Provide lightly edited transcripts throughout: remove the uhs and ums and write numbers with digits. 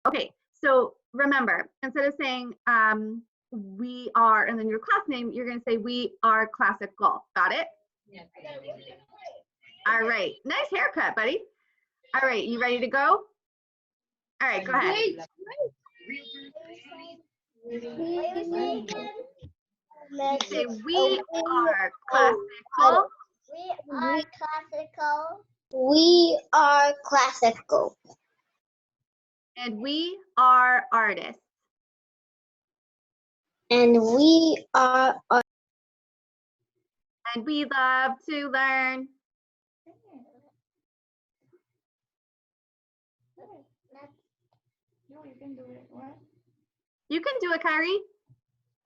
Okay, so remember, instead of saying we are and then your class name, you're gonna say we are classical. Got it? Yes. All right, nice haircut, buddy. All right, you ready to go? All right, go ahead. Say we are classical. We are classical. We are classical. And we are artists. And we are And we love to learn. No, you can do it. What? You can do it, Kyrie.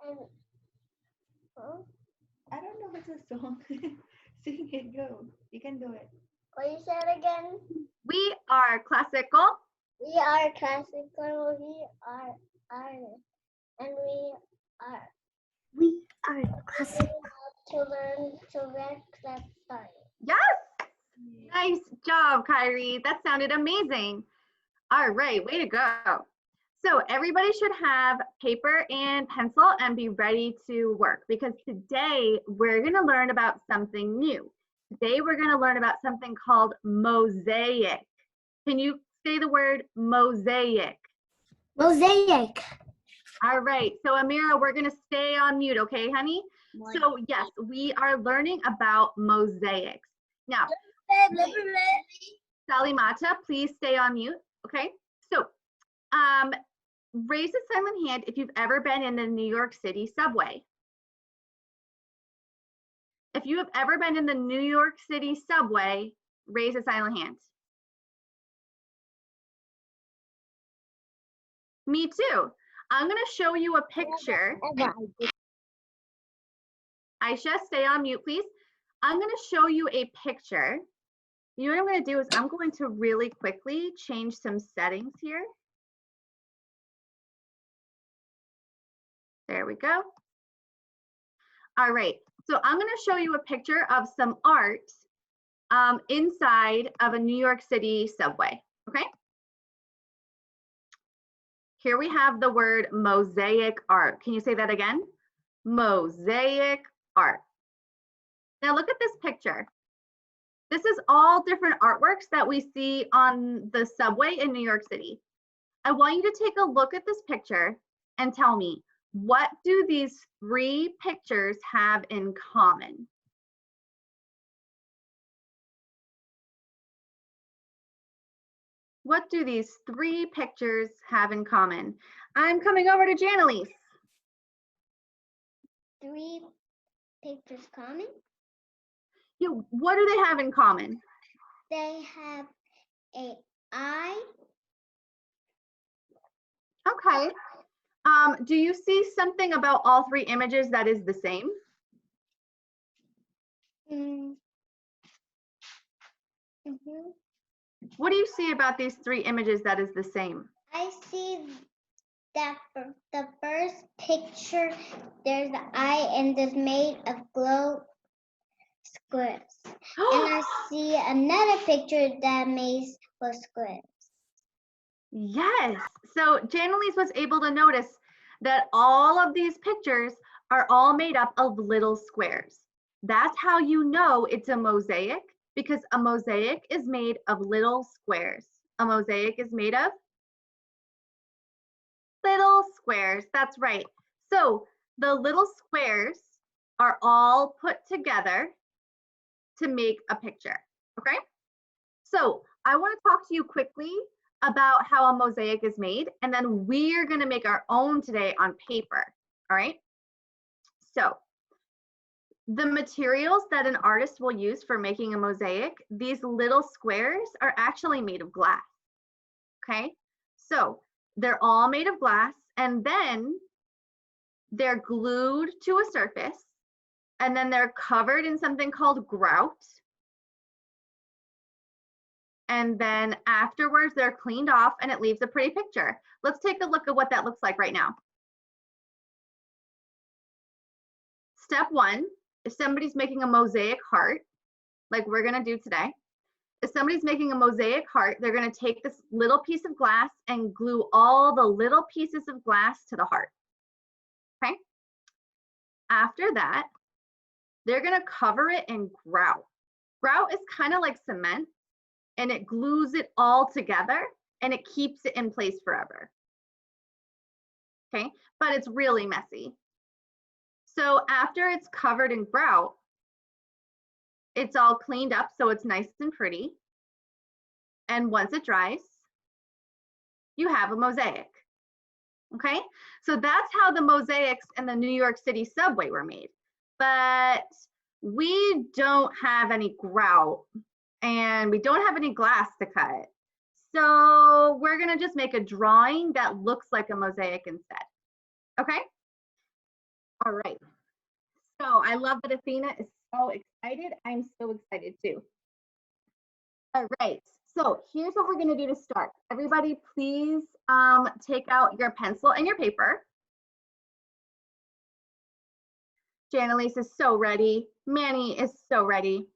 I don't know what's a song. Sing it, go. You can do it. What you said again? We are classical. We are classical. We are artists. And we are classical. To learn to get started. Yes. Nice job, Kyrie. That sounded amazing. All right, way to go. So everybody should have paper and pencil and be ready to work because today we're going to learn about something new. Today we're going to learn about something called mosaic. Can you say the word mosaic? Mosaic. All right, so Amira, we're going to stay on mute, okay, honey? So yes, we are learning about mosaics. Now, Salimata, please stay on mute, okay? So, raise a silent hand if you've ever been in the New York City subway. If you have ever been in the New York City subway, raise a silent hand. Me too. I'm going to show you a picture. Aisha, stay on mute, please. I'm going to show you a picture. You know what I'm going to do is I'm going to really quickly change some settings here. There we go. All right, so I'm going to show you a picture of some art inside of a New York City subway, okay? Here we have the word mosaic art. Can you say that again? Mosaic art. Now look at this picture. This is all different artworks that we see on the subway in New York City. I want you to take a look at this picture and tell me, what do these three pictures have in common? What do these three pictures have in common? I'm coming over to Janelise. Three pictures common? Yeah, what do they have in common? They have an eye. Okay. Do you see something about all three images that is the same? What do you see about these three images that is the same? I see that for the first picture, there's the eye and it's made of glow squares. And I see another picture that made with squares. Yes. So Janelise was able to notice that all of these pictures are all made up of little squares. That's how you know it's a mosaic, because a mosaic is made of little squares. A mosaic is made of little squares. That's right. So the little squares are all put together to make a picture, okay? So I want to talk to you quickly about how a mosaic is made, and then we're going to make our own today on paper, all right? So the materials that an artist will use for making a mosaic, these little squares are actually made of glass, okay? So they're all made of glass, and then they're glued to a surface, and then they're covered in something called grout. And then afterwards, they're cleaned off and it leaves a pretty picture. Let's take a look at what that looks like right now. Step one, if somebody's making a mosaic heart, like we're gonna do today, if somebody's making a mosaic heart, they're going to take this little piece of glass and glue all the little pieces of glass to the heart. Okay. After that, they're going to cover it in grout. Grout is kind of like cement, and it glues it all together and it keeps it in place forever. Okay, but it's really messy. So after it's covered in grout, it's all cleaned up so it's nice and pretty. And once it dries, you have a mosaic. Okay, so that's how the mosaics in the New York City subway were made. But we don't have any grout and we don't have any glass to cut. So we're gonna just make a drawing that looks like a mosaic instead. Okay? All right. So I love that Athena is so excited. I'm so excited too. All right. So here's what we're gonna do to start. Everybody, please take out your pencil and your paper. Jannalise is so ready. Manny is so ready.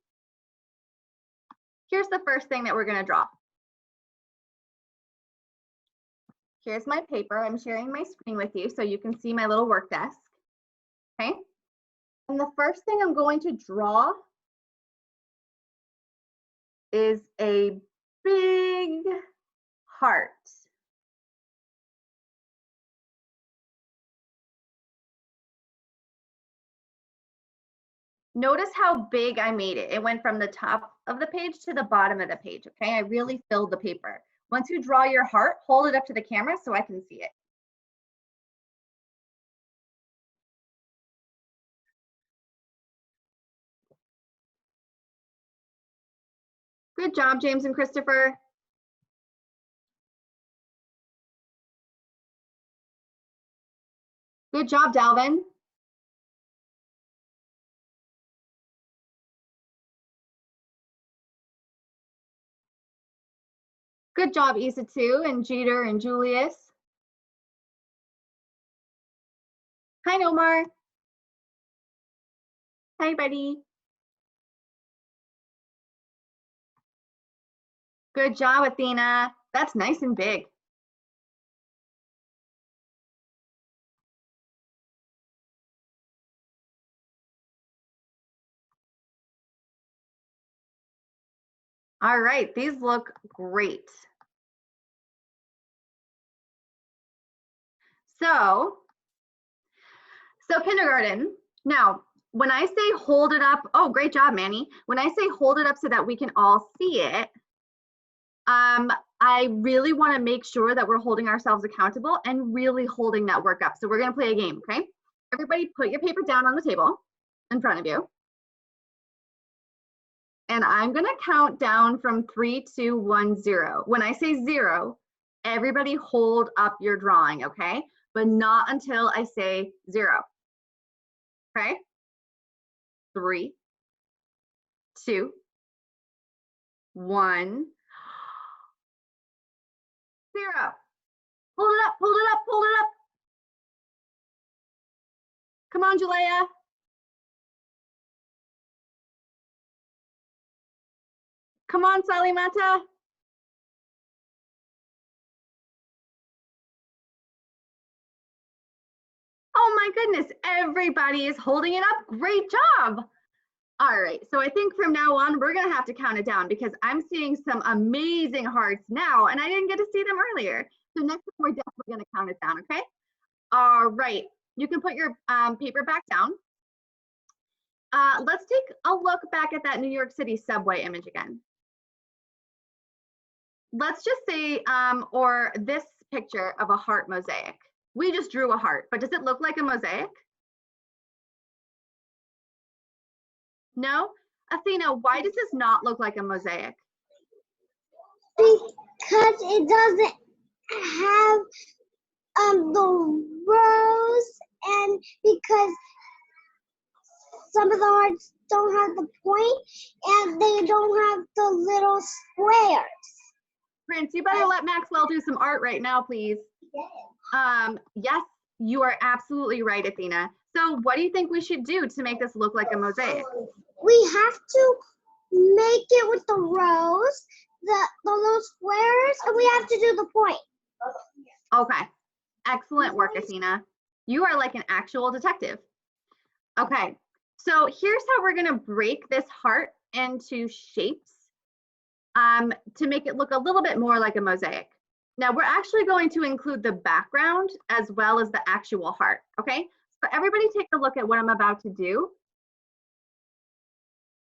Here's the first thing that we're gonna draw. Here's my paper. I'm sharing my screen with you so you can see my little work desk. Okay. And the first thing I'm going to draw is a big heart. Notice how big I made it. It went from the top of the page to the bottom of the page, okay? I really filled the paper. Once you draw your heart, hold it up to the camera so I can see it. Good job, James and Christopher. Good job, Dalvin. Good job, Isa too, and Jeter and Julius. Hi, Nomar. Hi, buddy. Good job, Athena. That's nice and big. All right, these look great. So kindergarten. Now, when I say hold it up, oh, great job, Manny. When I say hold it up so that we can all see it, I really want to make sure that we're holding ourselves accountable and really holding that work up. So we're going to play a game, okay? Everybody put your paper down on the table in front of you. And I'm going to count down from 3, 2, 1, 0. When I say 0, everybody hold up your drawing, okay? But not until I say 0. Okay? 3, 2, 1, 0. Hold it up, hold it up, hold it up. Come on, Jalea. Come on, Salimata. Oh my goodness, everybody is holding it up. Great job. All right, so I think from now on, we're gonna have to count it down because I'm seeing some amazing hearts now and I didn't get to see them earlier. So next time we're definitely gonna count it down, okay? All right, you can put your paper back down. Let's take a look back at that New York City subway image again. Let's just say, or this picture of a heart mosaic. We just drew a heart, but does it look like a mosaic? No? Athena, why does this not look like a mosaic? Because it doesn't have the rows, and because some of the hearts don't have the point and they don't have the little squares. Prince, you better let Maxwell do some art right now, please. Yes, you are absolutely right, Athena. So what do you think we should do to make this look like a mosaic? We have to make it with the rows, the little squares, and we have to do the point. Okay. Excellent work, Athena. You are like an actual detective. Okay. So here's how we're going to break this heart into shapes to make it look a little bit more like a mosaic. Now we're actually going to include the background as well as the actual heart. Okay. So everybody take a look at what I'm about to do.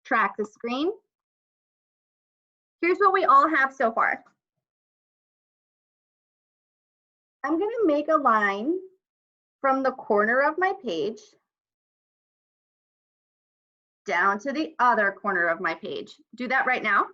Track the screen. Here's what we all have so far. I'm going to make a line from the corner of my page down to the other corner of my page. Do that right now.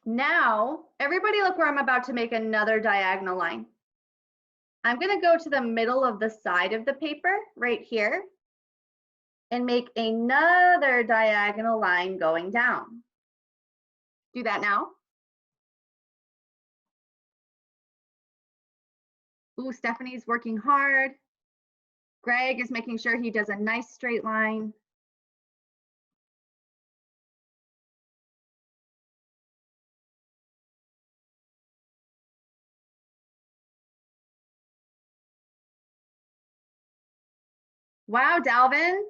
Now, everybody look where I'm about to make another diagonal line. I'm going to go to the middle of the side of the paper right here and make another diagonal line going down. Do that now. Ooh, Stephanie's working hard. Greg is making sure he does a nice straight line. Wow, Dalvin,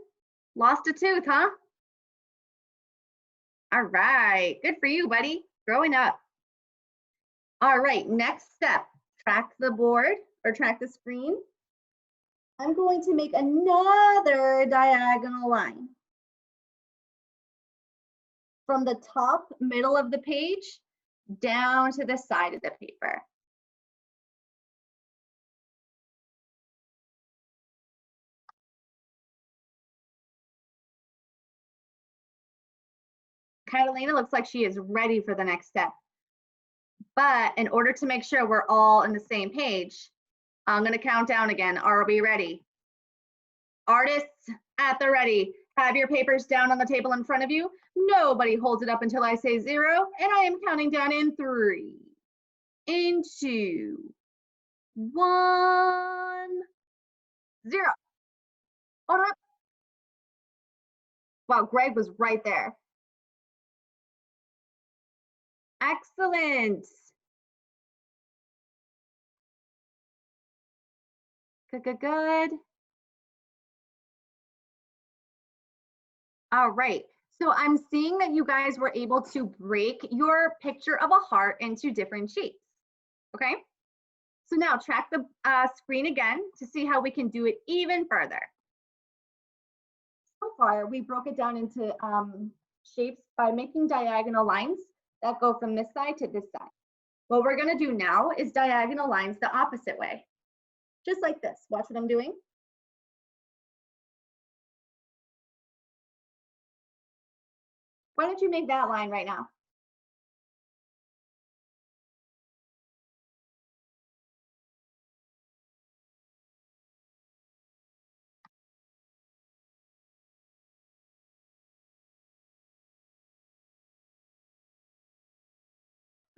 lost a tooth, huh? All right, good for you, buddy. Growing up. All right, next step, track the board or track the screen. I'm going to make another diagonal line. From the top middle of the page down to the side of the paper. Catalina looks like she is ready for the next step. But in order to make sure we're all on the same page, I'm going to count down again. Are we ready? Artists at the ready. Have your papers down on the table in front of you. Nobody holds it up until I say 0. And I am counting down in 3, in 2, 1, 0. Hold up. Wow, Greg was right there. Excellent. Good, good, good. All right. So I'm seeing that you guys were able to break your picture of a heart into different shapes. Okay. So now track the screen again to see how we can do it even further. So far, we broke it down into shapes by making diagonal lines that go from this side to this side. What we're going to do now is diagonal lines the opposite way. Just like this. Watch what I'm doing. Why don't you make that line right now?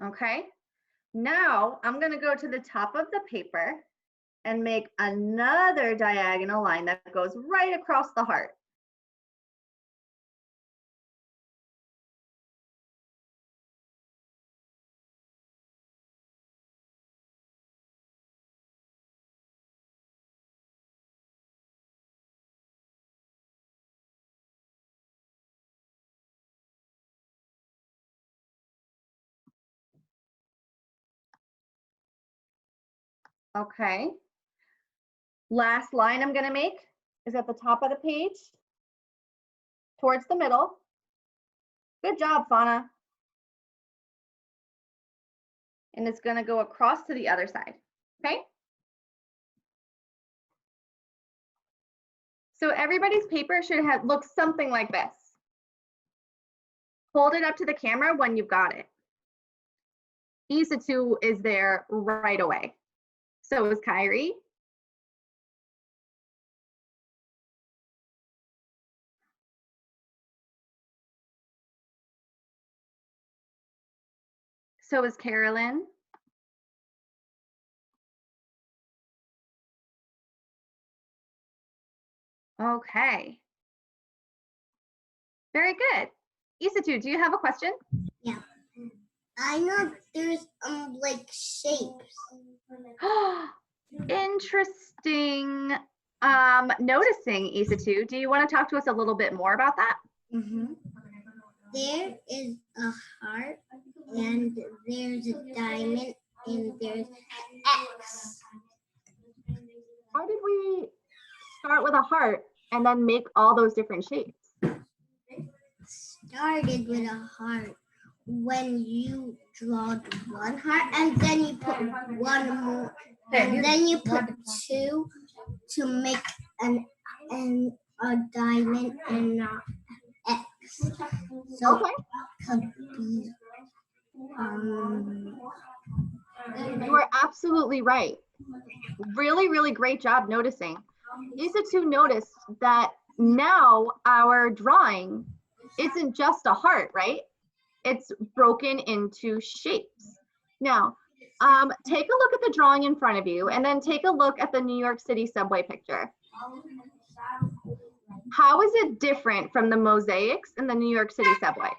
Okay. Now I'm going to go to the top of the paper and make another diagonal line that goes right across the heart. Okay. Last line I'm going to make is at the top of the page towards the middle. Good job, Fauna. And it's going to go across to the other side. Okay. So everybody's paper should have look something like this. hold it up to the camera when you've got it. Isatu is there right away. So is Kyrie. So is Carolyn. Okay. Very good. Isatu, do you have a question? Yeah. I know there's like shapes. Interesting noticing, Isatu. Do you want to talk to us a little bit more about that? There is a heart, and there's a diamond, and there's an X. How did we start with a heart and then make all those different shapes? Started with a heart when you draw one heart, and then you put one more, and then you put two to make a diamond and a X. So Okay. it could be You are absolutely right. Really, really great job noticing. Isatu noticed that now our drawing isn't just a heart, right? It's broken into shapes. Now, take a look at the drawing in front of you and then take a look at the New York City subway picture. How is it different from the mosaics in the New York City subway?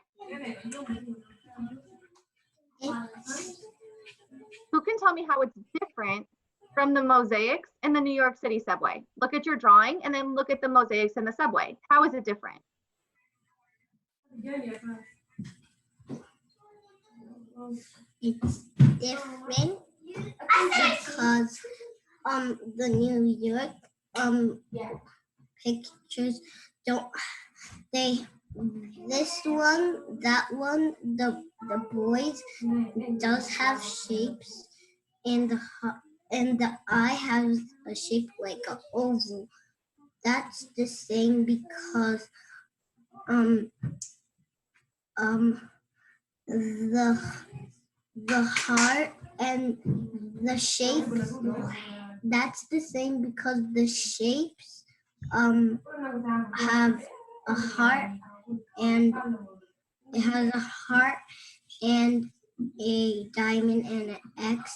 Who can tell me how it's different from the mosaics in the New York City subway? Look at your drawing and then look at the mosaics in the subway. How is it different? It's different because the New York pictures don't this one, that one, the boys does have shapes, and the eye has a shape like an oval. That's the same because the heart and the shape, that's the same because the shapes have a heart, and it has a heart and a diamond and an X,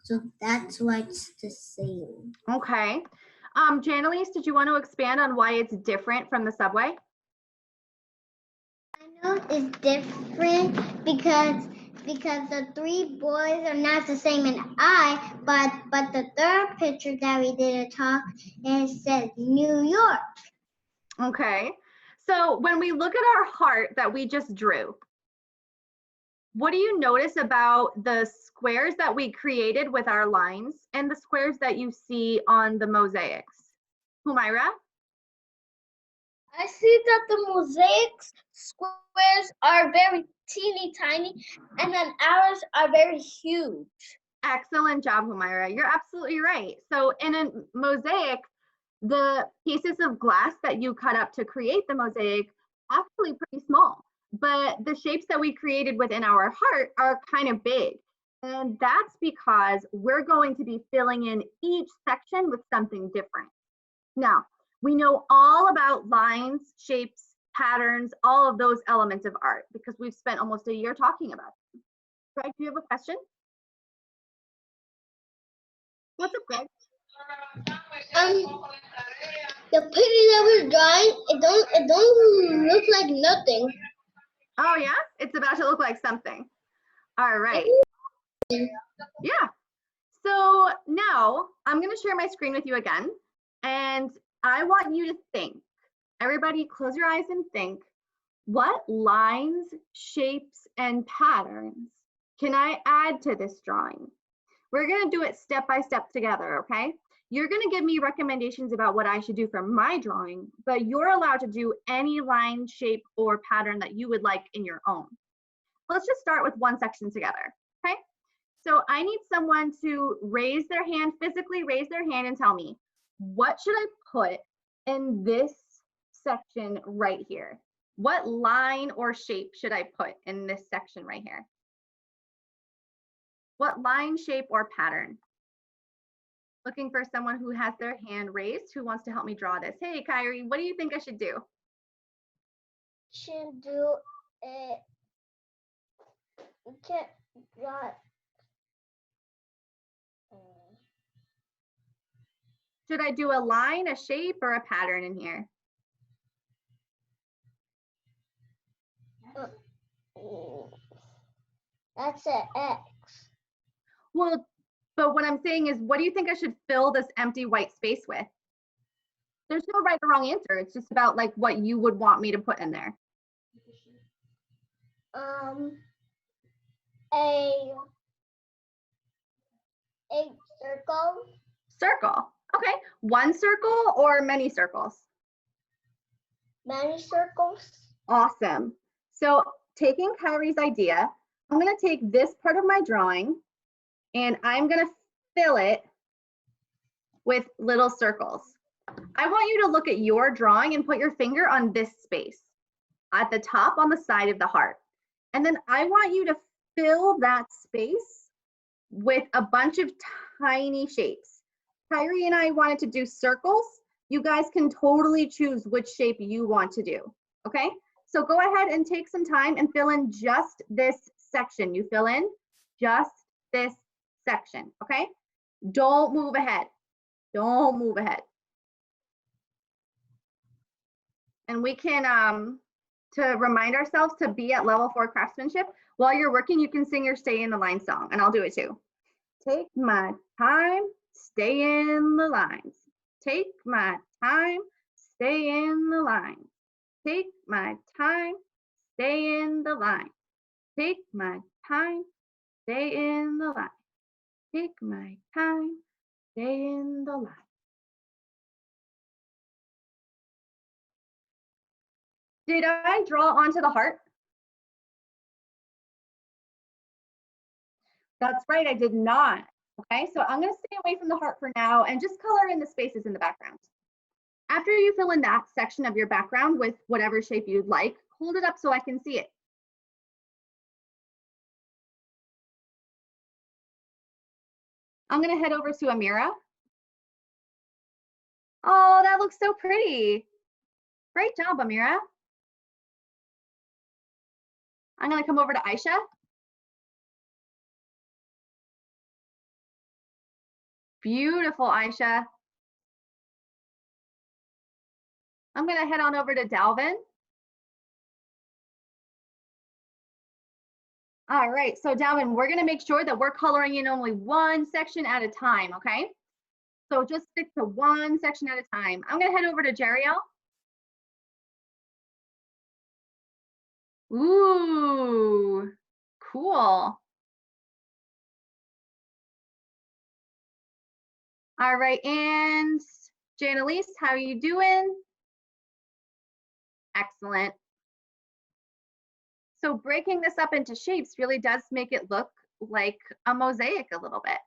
so that's why it's the same. Okay. Jannalise, did you want to expand on why it's different from the subway? I know it's different because the three boys are not the same in eye, but the third picture that we did a talk, and it says New York. Okay. So when we look at our heart that we just drew, what do you notice about the squares that we created with our lines and the squares that you see on the mosaics? Humaira? I see that the mosaics squares are very teeny tiny, and then ours are very huge. Excellent job, Humaira. You're absolutely right. So in a mosaic, the pieces of glass that you cut up to create the mosaic actually pretty small, but the shapes that we created within our heart are kind of big. And that's because we're going to be filling in each section with something different. Now, we know all about lines, shapes, patterns, all of those elements of art because we've spent almost a year talking about them. Greg, do you have a question? What's up, Greg? The picture that we're drawing, it don't look like nothing. Oh yeah, it's about to look like something. All right. Yeah. So now I'm going to share my screen with you again, and I want you to think. Everybody close your eyes and think, what lines, shapes, and patterns can I add to this drawing? We're going to do it step by step together, okay? You're going to give me recommendations about what I should do for my drawing, but you're allowed to do any line, shape, or pattern that you would like in your own. Let's just start with one section together, okay? So I need someone to raise their hand, physically raise their hand and tell me, what should I put in this section right here? What line or shape should I put in this section right here? What line, shape, or pattern? Looking for someone who has their hand raised, who wants to help me draw this. Hey, Kyrie, what do you think I should do? Should do it. You can't draw. Should I do a line, a shape, or a pattern in here? That's an X. Well, but what I'm saying is, what do you think I should fill this empty white space with? There's no right or wrong answer. It's just about like what you would want me to put in there. A circle. Circle. Okay. One circle or many circles? Many circles. Awesome. So taking Kyrie's idea, I'm going to take this part of my drawing and I'm going to fill it with little circles. I want you to look at your drawing and put your finger on this space at the top on the side of the heart. And then I want you to fill that space with a bunch of tiny shapes. Kyrie and I wanted to do circles. You guys can totally choose which shape you want to do, okay? So go ahead and take some time and fill in just this section. You fill in just this section, okay? Don't move ahead. Don't move ahead. And we can, to remind ourselves to be at level 4 craftsmanship, while you're working, you can sing your Stay in the Line song, and I'll do it too. Take my time, stay in the lines. Take my time, stay in the line. Take my time, stay in the line. Take my time, stay in the line. Take my time, stay in the line. Did I draw onto the heart? That's right, I did not. Okay, so I'm gonna stay away from the heart for now and just color in the spaces in the background. After you fill in that section of your background with whatever shape you'd like, hold it up so I can see it. I'm gonna head over to Amira. Oh, that looks so pretty. Great job, Amira. I'm gonna come over to Aisha. Beautiful, Aisha. I'm gonna head on over to Dalvin. All right, so Dalvin, we're gonna make sure that we're coloring in only one section at a time, okay? So just stick to one section at a time. I'm gonna head over to Jeriel. Ooh, cool. All right, and Janelise, how are you doing? Excellent. So breaking this up into shapes really does make it look like a mosaic a little bit.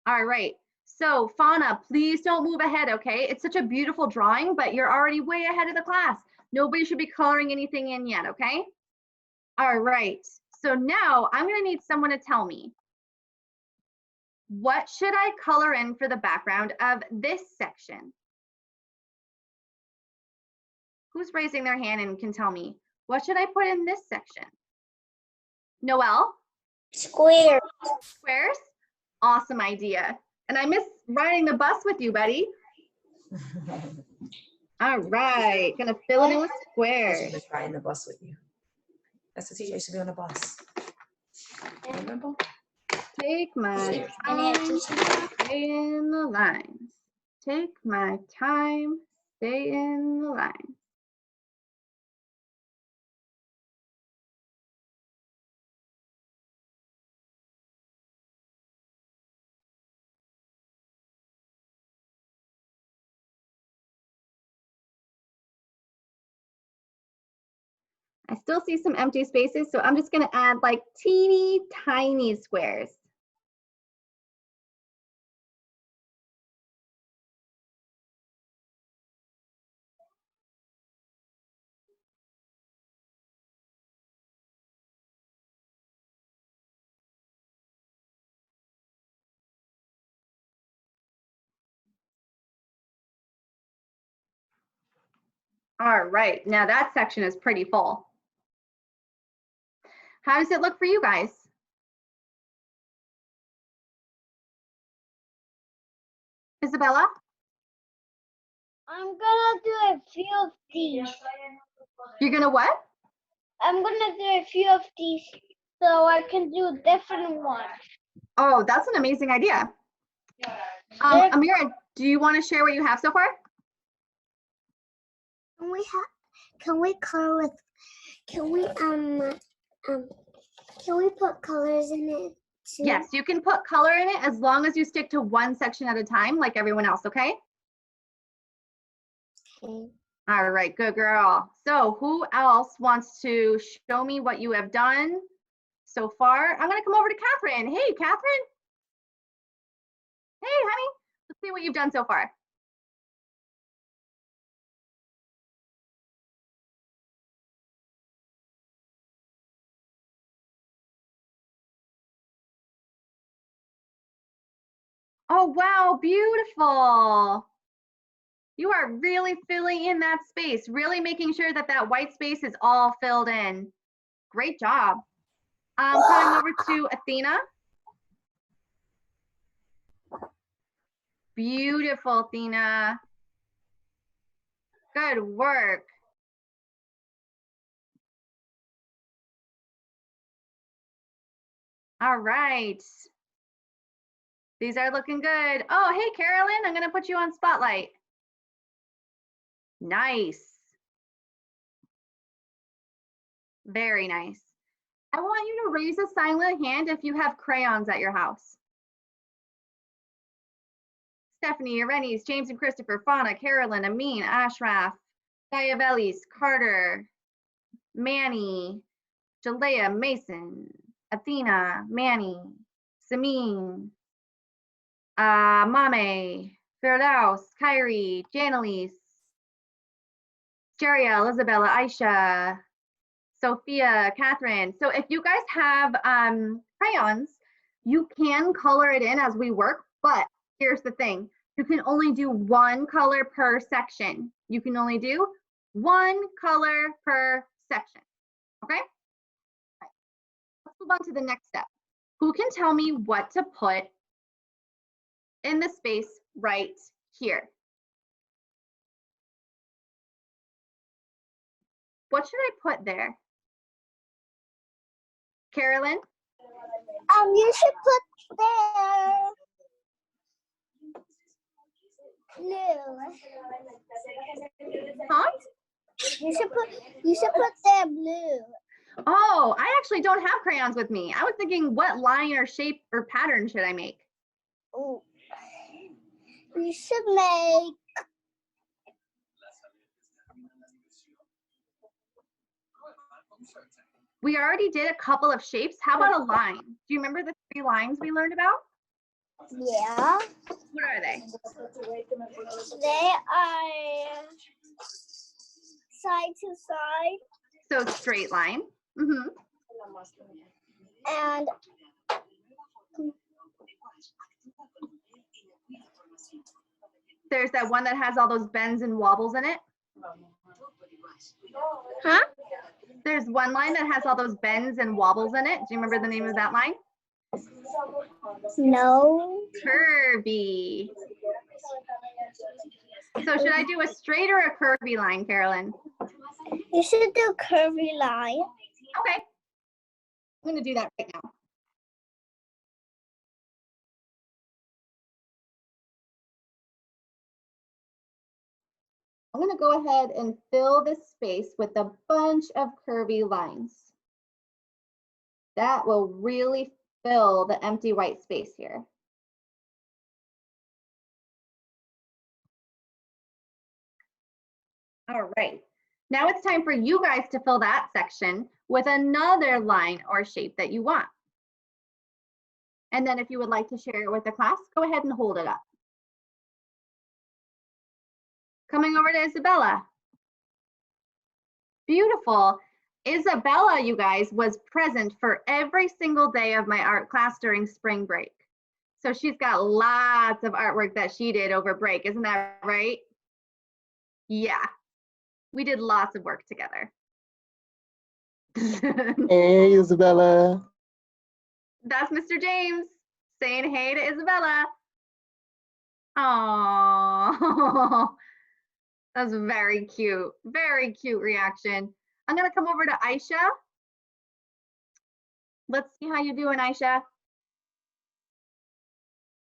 All right, so Fauna, please don't move ahead, okay? It's such a beautiful drawing, but you're already way ahead of the class. Nobody should be coloring anything in yet, okay? All right, so now I'm gonna need someone to tell me, what should I color in for the background of this section? Who's raising their hand and can tell me, what should I put in this section? Noelle? Square. Squares? Awesome idea. And I miss riding the bus with you, buddy. All right, gonna fill it in with I squares. should just ride in the bus with you. That's the teacher. I used to be on a bus. Remember? Take my time, stay in the lines. Take my time, stay in the lines. I still see some empty spaces, so I'm just gonna add like teeny tiny squares. All right, now that section is pretty full. How does it look for you guys? Isabella? I'm gonna do a few of these. You're gonna what? I'm gonna do a few of these so I can do different ones. Oh, that's an amazing idea. There- Amira, do you want to share what you have so far? Can we color with? Can we put colors in it too? Yes, you can put color in it as long as you stick to one section at a time like everyone else, okay? Okay. All right, good girl. So who else wants to show me what you have done so far? I'm gonna come over to Catherine. Hey, Catherine. Hey, honey. Let's see what you've done so far. Oh, wow, beautiful. You are really filling in that space, really making sure that that white space is all filled in. Great job. Coming over to Athena. Beautiful, Athena. Good work. All right. These are looking good. Oh, hey, Carolyn, I'm gonna put you on spotlight. Nice. Very nice. I want you to raise a silent hand if you have crayons at your house. Stephanie, Irenes, James and Christopher, Fauna, Carolyn, Amin, Ashraf, Diavelis, Carter, Manny, Jalea, Mason, Athena, Manny, Samin, Mame, Firdaus, Kyrie, Janice, Jeriel, Isabella, Aisha, Sophia, Catherine. So if you guys have crayons, you can color it in as we work, but here's the thing. You can only do one color per section. You can only do one color per section, okay? Right. Let's move on to the next step. Who can tell me what to put in the space right here? What should I put there? Carolyn? You should put there blue. Huh? You should put there blue. Oh, I actually don't have crayons with me. I was thinking, what line or shape or pattern should I make? Oh. You should make We already did a couple of shapes. How about a line? Do you remember the 3 lines we learned about? yeah. What are they? They are side to side So straight line. Mm-hmm. and There's that one that has all those bends and wobbles in it. huh? There's one line that has all those bends and wobbles in it. Do you remember the name of that line? No. Curvy. So should I do a straight or a curvy line, Carolyn? You should do curvy line. Okay. I'm going to do that right now. I'm going to go ahead and fill this space with a bunch of curvy lines. That will really fill the empty white space here. All right, now it's time for you guys to fill that section with another line or shape that you want. And then if you would like to share it with the class, go ahead and hold it up. Coming over to Isabella. Beautiful. Isabella, you guys, was present for every single day of my art class during spring break. So she's got lots of artwork that she did over break. Isn't that right? Yeah. We did lots of work together. Hey, Isabella. That's Mr. James saying hey to Isabella. Oh, that's very cute. Very cute reaction. I'm gonna come over to Aisha. Let's see how you're doing, Aisha.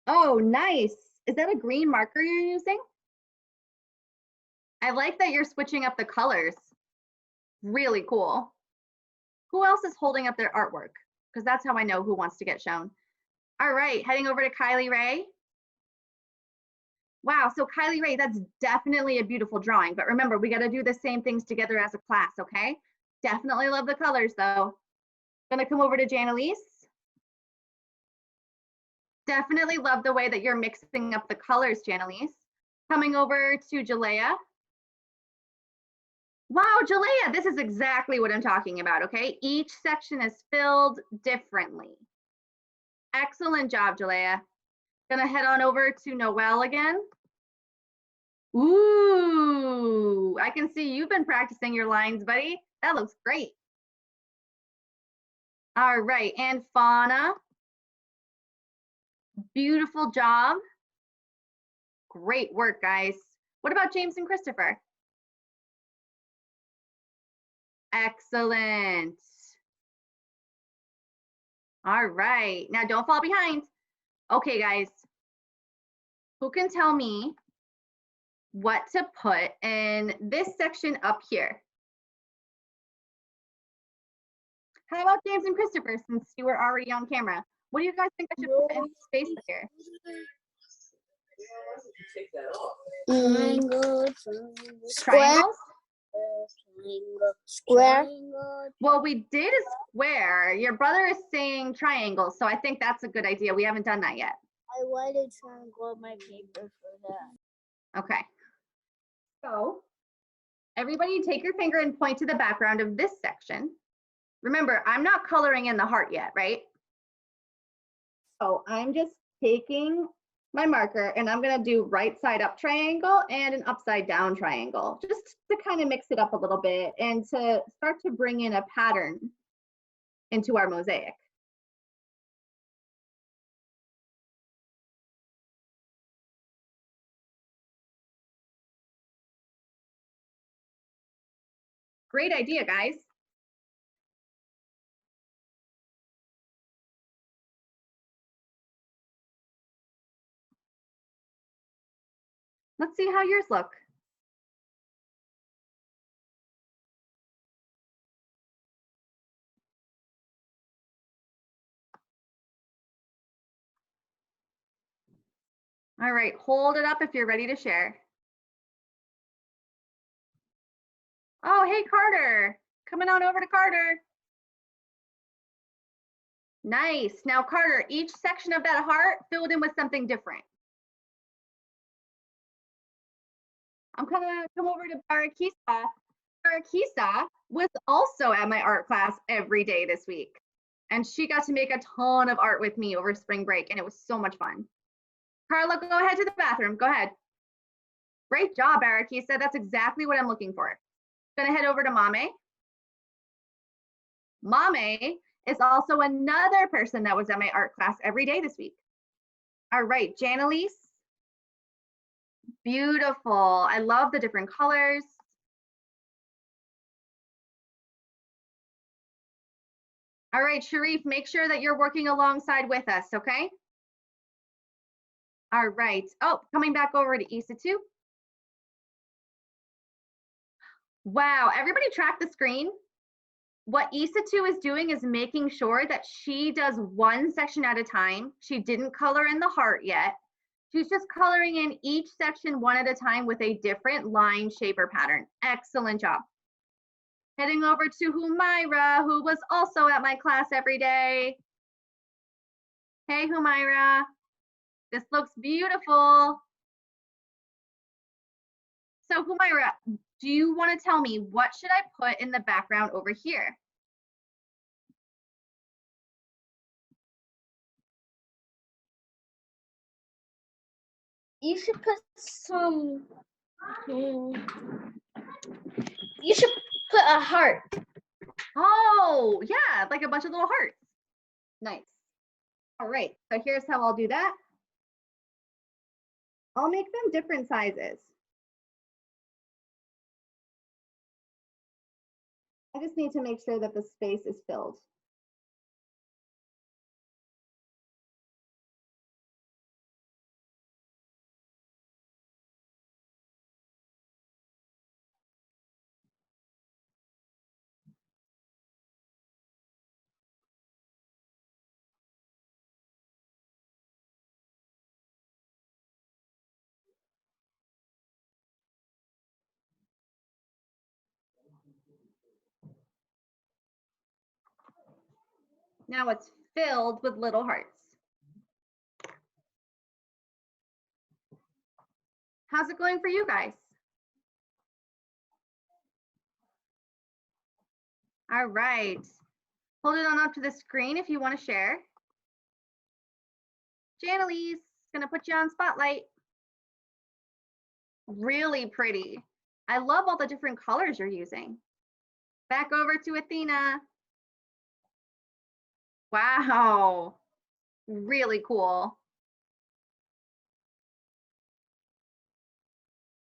Oh, nice. Is that a green marker you're using? I like that you're switching up the colors. Really cool. Who else is holding up their artwork? Because that's how I know who wants to get shown. All right, heading over to Kylie Ray. Wow, so Kylie Ray, that's definitely a beautiful drawing. But remember, we got to do the same things together as a class, okay? Definitely love the colors, though. Gonna come over to Janelise. Definitely love the way that you're mixing up the colors, Janelise. Coming over to Jalea. Wow, Jalea, this is exactly what I'm talking about, okay? Each section is filled differently. Excellent job, Jalea. Gonna head on over to Noelle again. Ooh, I can see you've been practicing your lines, buddy. That looks great. All right, and Fauna. Beautiful job. Great work, guys. What about James and Christopher? Excellent. All right, now don't fall behind. Okay, guys, who can tell me what to put in this section up here? How about James and Christopher, since you were already on camera? What do you guys think I should put in space here? Take that off. Triangle, Triangles? square. Well, we did a square. Your brother is saying triangles, so I think that's a good idea. We haven't done that yet. I wanted to triangle on my paper for that. Okay. So everybody take your finger and point to the background of this section. Remember, I'm not coloring in the heart yet, right? So I'm just taking my marker and I'm gonna do right side up triangle and an upside down triangle, just to kind of mix it up a little bit and to start to bring in a pattern into our mosaic. Great idea, guys. Let's see how yours look. All right, hold it up if you're ready to share. Oh, hey, Carter. Coming on over to Carter. Nice. Now, Carter, each section of that heart filled in with something different. I'm gonna come over to Barakisa. Barakisa was also at my art class every day this week. And she got to make a ton of art with me over spring break, and it was so much fun. Carla, go ahead to the bathroom. Go ahead. Great job, Barakisa. That's exactly what I'm looking for. Gonna head over to Mame. Mame is also another person that was at my art class every day this week. All right, Janelise. Beautiful. I love the different colors. All right, Sharif, make sure that you're working alongside with us, okay? All right. Oh, coming back over to Issa too. Wow, everybody track the screen. What Issa2 is doing is making sure that she does one section at a time. She didn't color in the heart yet. She's just coloring in each section one at a time with a different line, shape, or pattern. Excellent job. Heading over to Humaira, who was also at my class every day. Hey, Humaira. This looks beautiful. So Humaira, do you want to tell me what should I put in the background over here? You should put some You should put a heart. Oh, yeah, like a bunch of little hearts. Nice. All right, so here's how I'll do that. I'll make them different sizes. I just need to make sure that the space is filled. Now it's filled with little hearts. How's it going for you guys? All right. Hold it on up to the screen if you want to share. Janelise, gonna put you on spotlight. Really pretty. I love all the different colors you're using. Back over to Athena. Wow, really cool.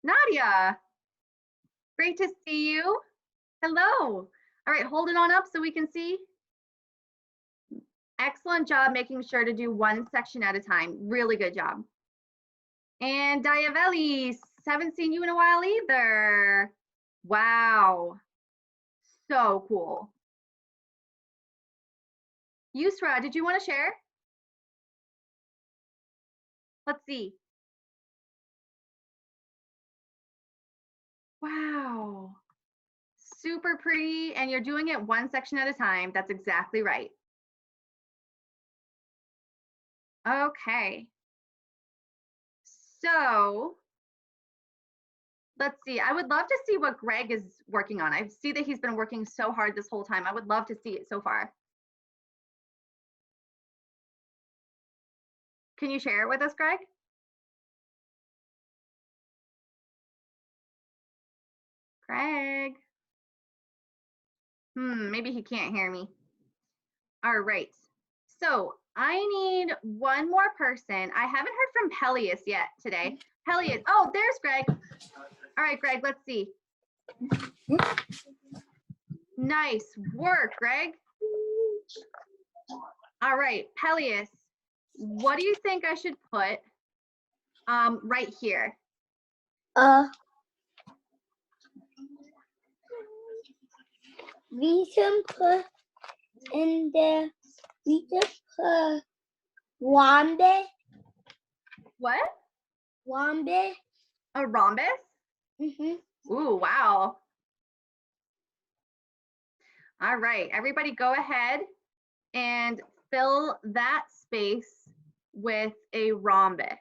Nadia, great to see you. Hello. All right, hold it on up so we can see. Excellent job making sure to do one section at a time. Really good job. And Diavelis, haven't seen you in a while either. Wow, so cool. Yusra, did you want to share? Let's see. Wow, super pretty, and you're doing it one section at a time. That's exactly right. Okay. So let's see. I would love to see what Greg is working on. I see that he's been working so hard this whole time. I would love to see it so far. Can you share it with us, Greg? Greg. Maybe he can't hear me. All right. So I need one more person. I haven't heard from Peleus yet today. Peleus. Oh, there's Greg. All right, Greg, let's see. Nice work, Greg. All right, Peleus, what do you think I should put right here? We can put in there, we can put Wambe. What? Wambe. A rhombus? Ooh, wow. All right, everybody go ahead and fill that space with a rhombus.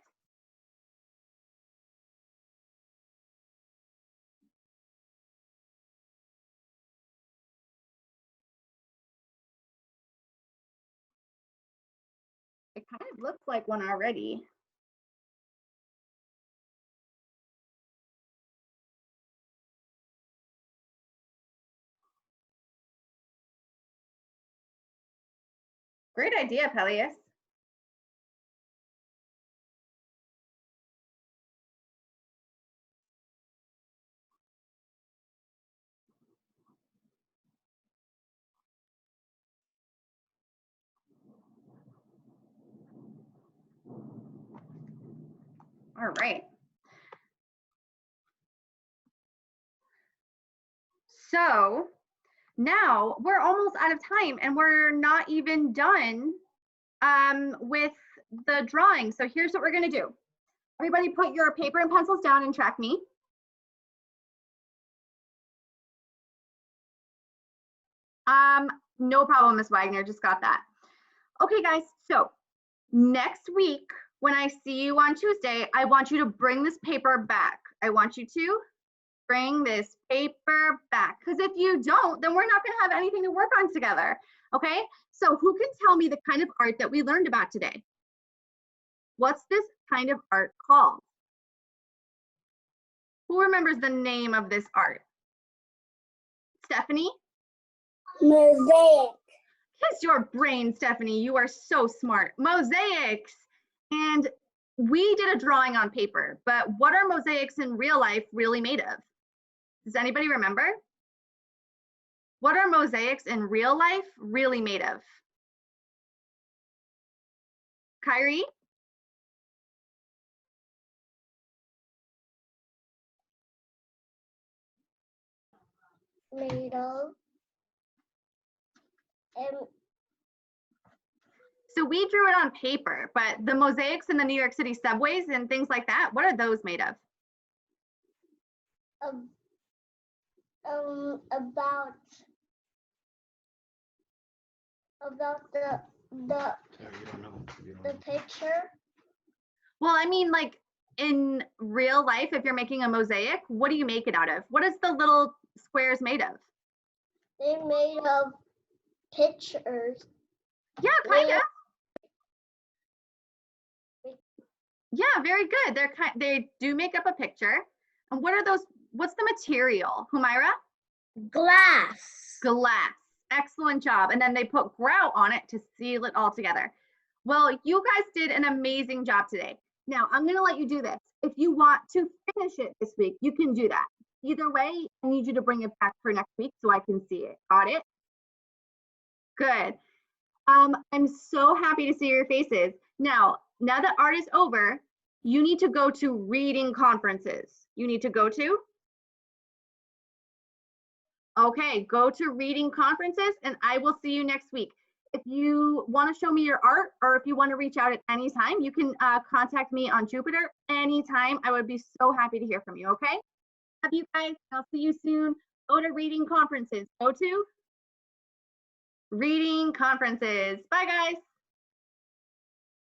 It kind of looks like one already. Great idea, Peleus. All right. So now we're almost out of time and we're not even done with the drawing. So here's what we're gonna do. Everybody put your paper and pencils down and track me. No problem, Ms. Wagner, just got that. Okay, guys, so next week, when I see you on Tuesday, I want you to bring this paper back. I want you to bring this paper back, because if you don't, then we're not gonna have anything to work on together, okay? So who can tell me the kind of art that we learned about today? What's this kind of art called? Who remembers the name of this art? Stephanie? Mosaic. Kiss your brain, Stephanie. You are so smart. Mosaics. And we did a drawing on paper, but what are mosaics in real life really made of? Does anybody remember? What are mosaics in real life really made of? Kyrie? Made of. So we drew it on paper, but the mosaics in the New York City subways and things like that, what are those made of? About the picture. Well, I mean, like in real life, if you're making a mosaic, what do you make it out of? What is the little squares made of? They're made of pictures. Yeah, kind of. Yeah, very good. They do make up a picture. And what are those? What's the material, Humaira? Glass. Glass. Excellent job. And then they put grout on it to seal it all together. Well, you guys did an amazing job today. Now, I'm going to let you do this. If you want to finish it this week, you can do that. Either way, I need you to bring it back for next week so I can see it. Got it? Good. I'm so happy to see your faces. Now that art is over, you need to go to reading conferences. You need to go to? Okay, go to reading conferences and I will see you next week. If you want to show me your art or if you want to reach out at any time, you can contact me on Jupiter anytime. I would be so happy to hear from you, okay? Love you guys. I'll see you soon. Go to reading conferences. Go to reading conferences. Bye, guys.